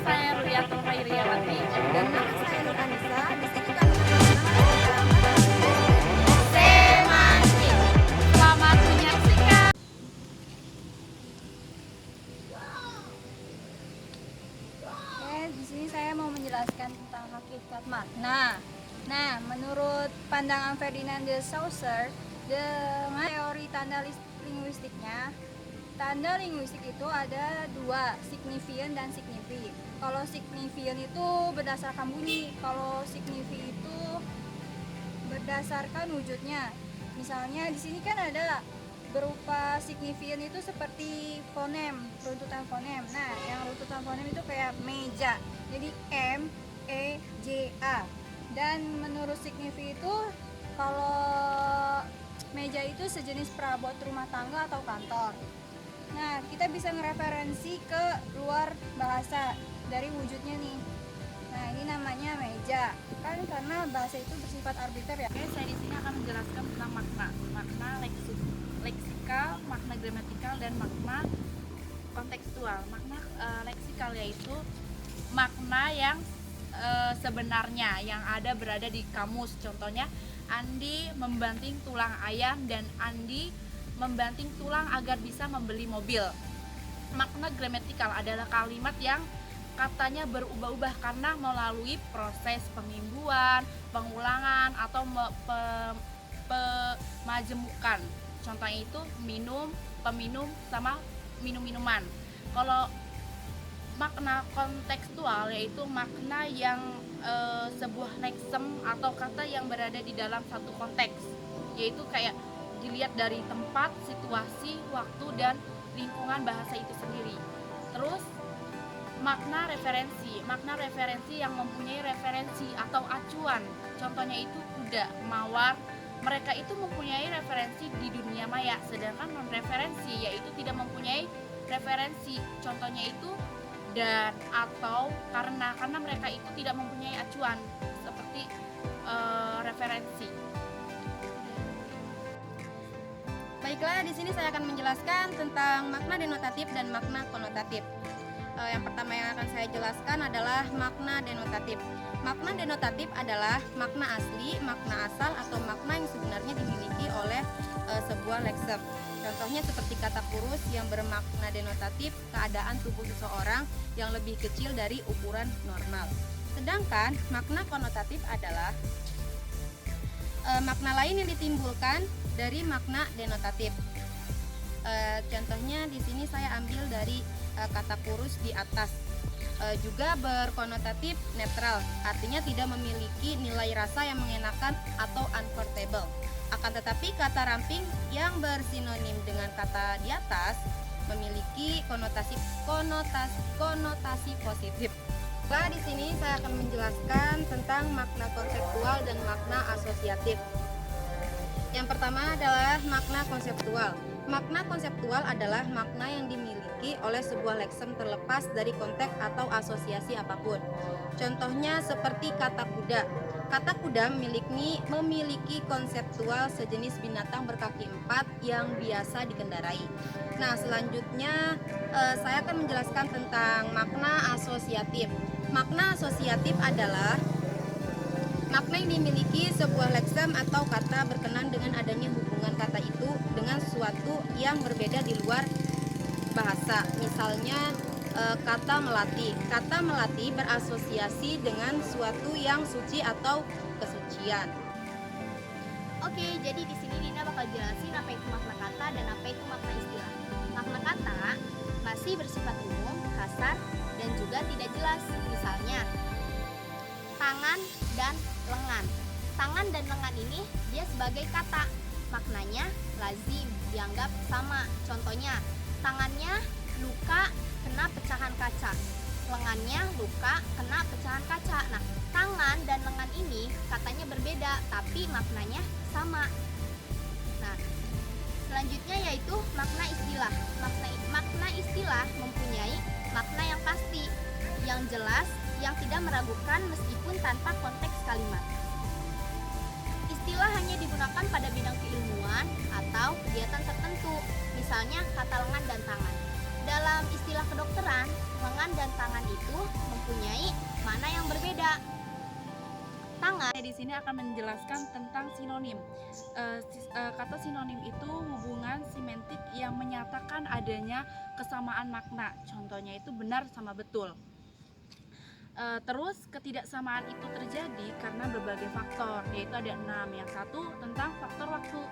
saya Rudianto Khairiawati. Dan nama saya Nur Anissa. Di sini kami akan mengenalkan Semantik. Selamat menyaksikan. di sini saya mau menjelaskan tentang hakikat makna. Nah, menurut pandangan Ferdinand de Saussure, dengan teori tanda linguistiknya, tanda linguistik itu ada dua, signifian dan signifi. Kalau signifian itu berdasarkan bunyi, kalau signifi itu berdasarkan wujudnya. Misalnya di sini kan ada berupa signifian itu seperti fonem, runtutan fonem. Nah, yang runtutan fonem itu kayak meja. Jadi M, E, J, A. Dan menurut signifi itu kalau meja itu sejenis perabot rumah tangga atau kantor. Nah, kita bisa ngereferensi ke luar bahasa dari wujudnya nih. Nah, ini namanya meja. Kan karena bahasa itu bersifat arbiter ya. Oke, saya di sini akan menjelaskan tentang makna leksikal, makna gramatikal, dan makna kontekstual. Makna leksikal yaitu makna yang sebenarnya yang berada di kamus. Contohnya, Andi membanting tulang ayam dan Andi membanting tulang agar bisa membeli mobil. Makna gramatikal adalah kalimat yang katanya berubah-ubah karena melalui proses pemingguan, pengulangan, atau pemajemukan. Contohnya itu minum, peminum, sama minum-minuman. Kalau makna kontekstual yaitu makna yang sebuah leksem atau kata yang berada di dalam satu konteks, yaitu kayak dilihat dari tempat, situasi, waktu, dan lingkungan bahasa itu sendiri. Terus makna referensi yang mempunyai referensi atau acuan. Contohnya itu kuda, mawar. Mereka itu mempunyai referensi di dunia maya, sedangkan non referensi yaitu tidak mempunyai referensi. Contohnya itu dan atau karena mereka itu tidak mempunyai acuan seperti referensi. Baiklah, di sini saya akan menjelaskan tentang makna denotatif dan makna konotatif. Yang pertama yang akan saya jelaskan adalah makna denotatif. Makna denotatif adalah makna asli, makna asal, atau makna yang sebenarnya dimiliki oleh sebuah leksem. Contohnya seperti kata kurus yang bermakna denotatif keadaan tubuh seseorang yang lebih kecil dari ukuran normal. Sedangkan makna konotatif adalah makna lain yang ditimbulkan dari makna denotatif. Contohnya di sini saya ambil dari kata kurus di atas. Juga berkonotatif netral, artinya tidak memiliki nilai rasa yang mengenakan atau uncomfortable. Akan tetapi kata ramping yang bersinonim dengan kata di atas memiliki konotasi positif. Nah, di sini saya akan menjelaskan tentang makna konseptual dan makna asosiatif. Yang pertama adalah makna konseptual. Makna konseptual adalah makna yang dimiliki oleh sebuah leksem terlepas dari konteks atau asosiasi apapun. Contohnya seperti kata kuda. Kata kuda memiliki konseptual sejenis binatang berkaki empat yang biasa dikendarai. Nah, selanjutnya saya akan menjelaskan tentang makna asosiatif. Makna asosiatif adalah makna yang dimiliki sebuah leksem atau kata berkenan dengan adanya hubungan kata itu dengan sesuatu yang berbeda di luar bahasa. Misalnya kata melati. Kata melati berasosiasi dengan suatu yang suci atau kesucian. Oke, jadi di sini Dina bakal jelasin apa itu makna kata dan apa itu makna istilah. Makna kata masih bersifat umum, kasar, dan juga tidak jelas. Misalnya, tangan dan lengan. Tangan dan lengan ini dia sebagai kata. Maknanya lazim, dianggap sama. Contohnya, tangannya luka kena pecahan kaca. Lengannya luka kena pecahan kaca. Nah, tangan dan lengan ini katanya berbeda, tapi maknanya sama. Nah, selanjutnya yaitu makna istilah. Makna istilah mempunyai makna yang pasti, yang jelas, yang tidak meragukan meskipun tanpa konteks kalimat. Istilah hanya digunakan pada bidang keilmuan atau kegiatan tertentu, misalnya kata lengan dan tangan. dalam istilah kedokteran, lengan dan tangan itu mempunyai makna yang berbeda. Tangan Saya di sini akan menjelaskan tentang sinonim. Kata sinonim itu hubungan semantik yang menyatakan adanya kesamaan makna. Contohnya itu benar sama betul. Terus ketidaksamaan itu terjadi karena berbagai faktor, yaitu ada 6. Yang satu tentang faktor waktu.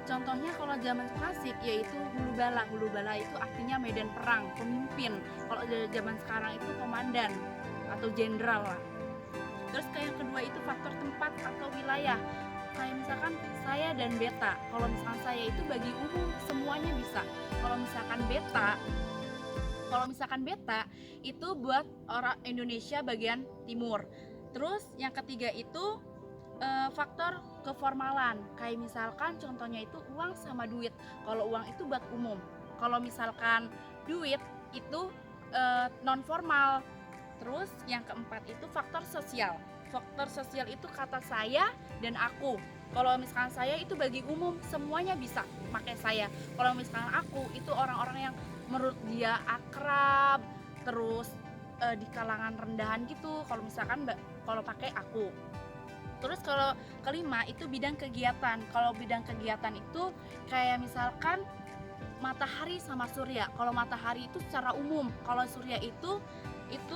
Contohnya kalau zaman klasik yaitu hulu bala. Hulu bala itu artinya medan perang, pemimpin. Kalau zaman sekarang itu komandan atau jenderal lah. Terus yang kedua itu faktor tempat atau wilayah. Kayak misalkan saya dan beta. Kalau misalkan saya itu bagi umum semuanya bisa. Kalau misalkan beta itu buat orang Indonesia bagian timur. Terus yang ketiga itu faktor keformalan. Kayak misalkan contohnya itu uang sama duit. Kalau uang itu buat umum. Kalau misalkan duit itu non formal. Terus yang keempat itu faktor sosial. Faktor sosial itu kata saya dan aku. Kalau misalkan saya itu bagi umum semuanya bisa pakai saya. Kalau misalkan aku itu orang-orang yang menurut dia akrab, terus di kalangan rendahan gitu. Kalau misalkan kalau pakai aku. Terus kalau kelima itu bidang kegiatan. Kalau bidang kegiatan itu kayak misalkan matahari sama surya. Kalau matahari itu secara umum, kalau surya itu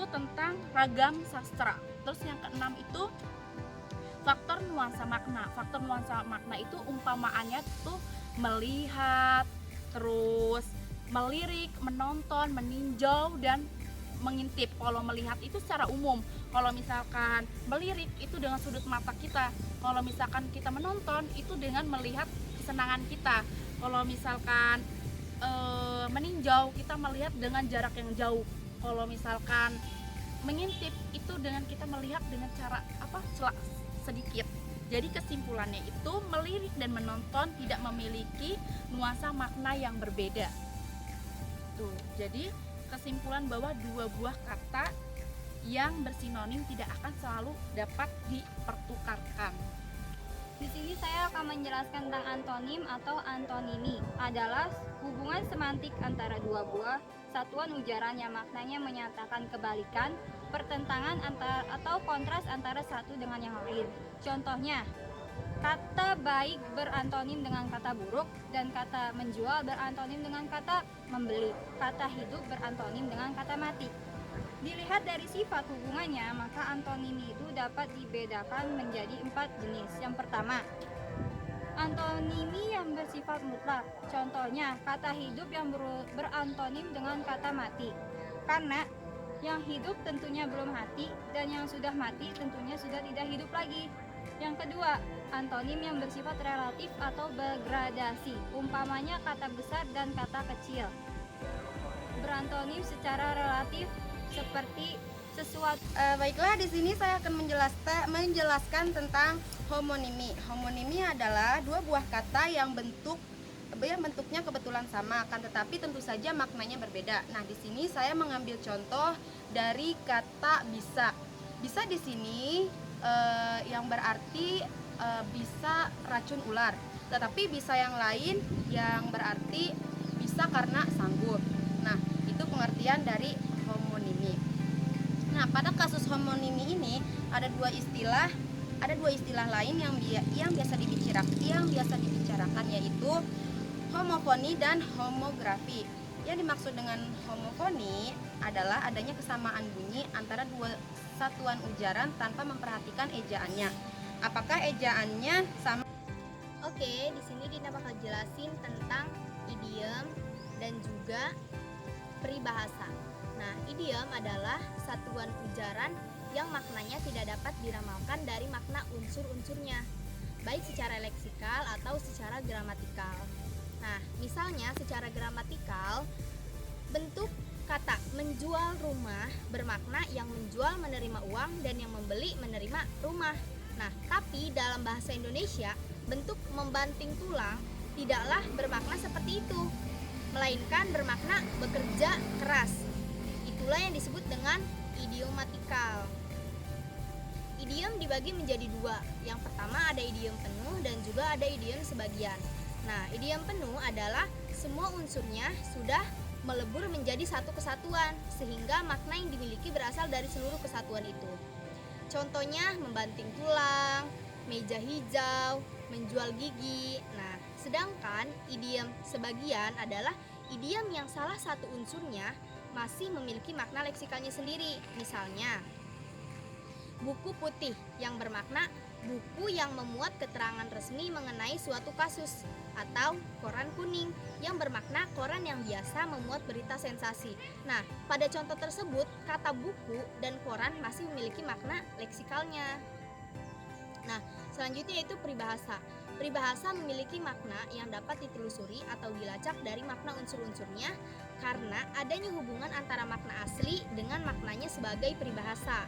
tentang ragam sastra. Terus yang keenam itu faktor nuansa makna. Faktor nuansa makna itu umpamaannya tuh melihat, terus melirik, menonton, meninjau, dan mengintip. Kalau melihat itu secara umum. Kalau misalkan melirik itu dengan sudut mata kita. Kalau misalkan kita menonton itu dengan melihat kesenangan kita. Kalau misalkan meninjau, kita melihat dengan jarak yang jauh. Kalau misalkan mengintip itu dengan kita melihat dengan cara sedikit. Jadi kesimpulannya itu melirik dan menonton tidak memiliki nuansa makna yang berbeda. Tuh, jadi kesimpulan bahwa dua buah kata yang bersinonim tidak akan selalu dapat dipertukarkan. Di sini saya akan menjelaskan tentang antonim atau antonimi. Adalah hubungan semantik antara dua buah satuan ujaran yang maknanya menyatakan kebalikan, pertentangan atau kontras antara satu dengan yang lain. Contohnya, kata baik berantonim dengan kata buruk, dan kata menjual berantonim dengan kata membeli. Kata hidup berantonim dengan kata mati. Dilihat dari sifat hubungannya, maka antonimi itu dapat dibedakan menjadi 4 jenis. Yang pertama, antonimi yang bersifat mutlak. Contohnya, kata hidup yang berantonim dengan kata mati. Karena yang hidup tentunya belum mati, dan yang sudah mati tentunya sudah tidak hidup lagi. Yang kedua, antonim yang bersifat relatif atau bergradasi. Umpamanya kata besar dan kata kecil. Berantonim secara relatif seperti sesuatu. Baiklah, di sini saya akan menjelaskan tentang homonimi. Homonimi adalah dua buah kata yang bentuknya kebetulan sama, akan tetapi tentu saja maknanya berbeda. Nah, di sini saya mengambil contoh dari kata bisa. Bisa di sini yang berarti bisa racun ular. Tetapi bisa yang lain yang berarti bisa karena sanggup. Nah, itu pengertian dari homonimi. Nah, pada kasus homonimi ini ada dua istilah lain yang biasa dibicarakan, yaitu homofoni dan homografi. Yang dimaksud dengan homofoni adalah adanya kesamaan bunyi antara dua satuan ujaran tanpa memperhatikan ejaannya. Apakah ejaannya sama? Oke, di sini Dina bakal jelasin tentang idiom dan juga peribahasa. Nah, idiom adalah satuan ujaran yang maknanya tidak dapat diramalkan dari makna unsur-unsurnya, baik secara leksikal atau secara gramatikal. Nah, misalnya secara gramatikal, bentuk kata menjual rumah bermakna yang menjual menerima uang dan yang membeli menerima rumah. Nah, tapi dalam bahasa Indonesia, bentuk membanting tulang tidaklah bermakna seperti itu, melainkan bermakna bekerja keras. Itulah yang disebut dengan idiomatikal. Idiom dibagi menjadi dua. Yang pertama ada idiom penuh dan juga ada idiom sebagian. Nah, idiom penuh adalah semua unsurnya sudah melebur menjadi satu kesatuan, sehingga makna yang dimiliki berasal dari seluruh kesatuan itu. Contohnya membanting tulang, meja hijau, menjual gigi. Nah, sedangkan idiom sebagian adalah idiom yang salah satu unsurnya masih memiliki makna leksikalnya sendiri. Misalnya, buku putih yang bermakna buku yang memuat keterangan resmi mengenai suatu kasus, atau koran kuning yang bermakna koran yang biasa memuat berita sensasi. Nah, pada contoh tersebut, kata buku dan koran masih memiliki makna leksikalnya. Nah, selanjutnya itu peribahasa. Peribahasa memiliki makna yang dapat ditelusuri atau dilacak dari makna unsur-unsurnya karena adanya hubungan antara makna asli dengan maknanya sebagai peribahasa.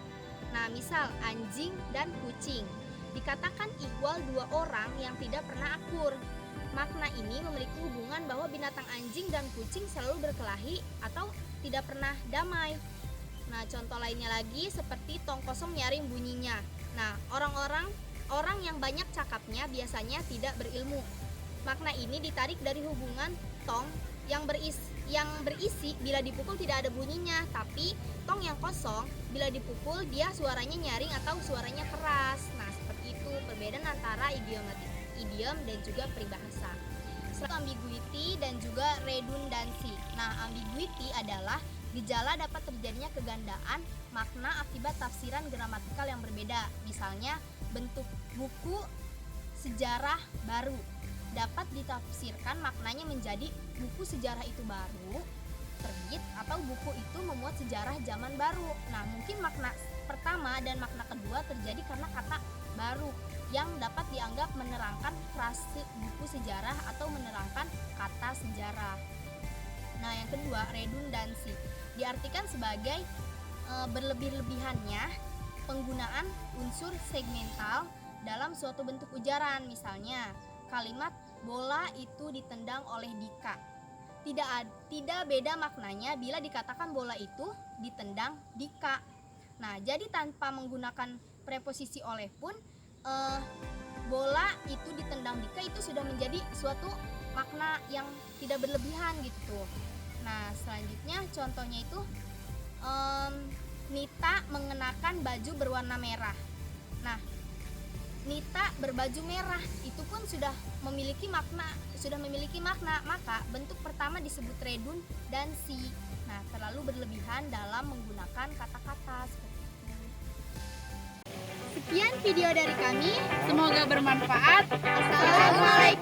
Nah, misal anjing dan kucing dikatakan ihwal dua orang yang tidak pernah akur. Makna ini memiliki hubungan bahwa binatang anjing dan kucing selalu berkelahi atau tidak pernah damai. Nah, contoh lainnya lagi seperti tong kosong nyaring bunyinya. Nah, orang yang banyak cakapnya biasanya tidak berilmu. Makna ini ditarik dari hubungan tong yang berisi bila dipukul tidak ada bunyinya, tapi tong yang kosong bila dipukul dia suaranya nyaring atau suaranya keras. Nah, seperti itu perbedaan antara idiom dan juga peribahasa. Selain ambiguity dan juga redundansi. Nah, ambiguity adalah gejala dapat terjadinya kegandaan makna akibat tafsiran gramatikal yang berbeda. Misalnya, bentuk buku sejarah baru dapat ditafsirkan maknanya menjadi buku sejarah itu baru terbit atau buku itu memuat sejarah zaman baru. Nah, mungkin makna pertama dan makna kedua terjadi karena kata baru yang dapat dianggap menerangkan frase buku sejarah atau menerangkan kata sejarah. Nah, yang kedua, redundansi diartikan sebagai berlebih-lebihannya penggunaan unsur segmental dalam suatu bentuk ujaran. Misalnya, kalimat bola itu ditendang oleh Dika. Tidak beda maknanya bila dikatakan bola itu ditendang Dika. Nah, jadi tanpa menggunakan preposisi oleh pun bola itu ditendang Dika itu sudah menjadi suatu makna yang tidak berlebihan gitu. Nah, selanjutnya contohnya itu Nita mengenakan baju berwarna merah. Nah, Nita berbaju merah itu pun sudah memiliki makna, maka bentuk pertama disebut redundansi. Nah, terlalu berlebihan dalam menggunakan kata-kata seperti itu. Sekian video dari kami. Semoga bermanfaat. Assalamualaikum.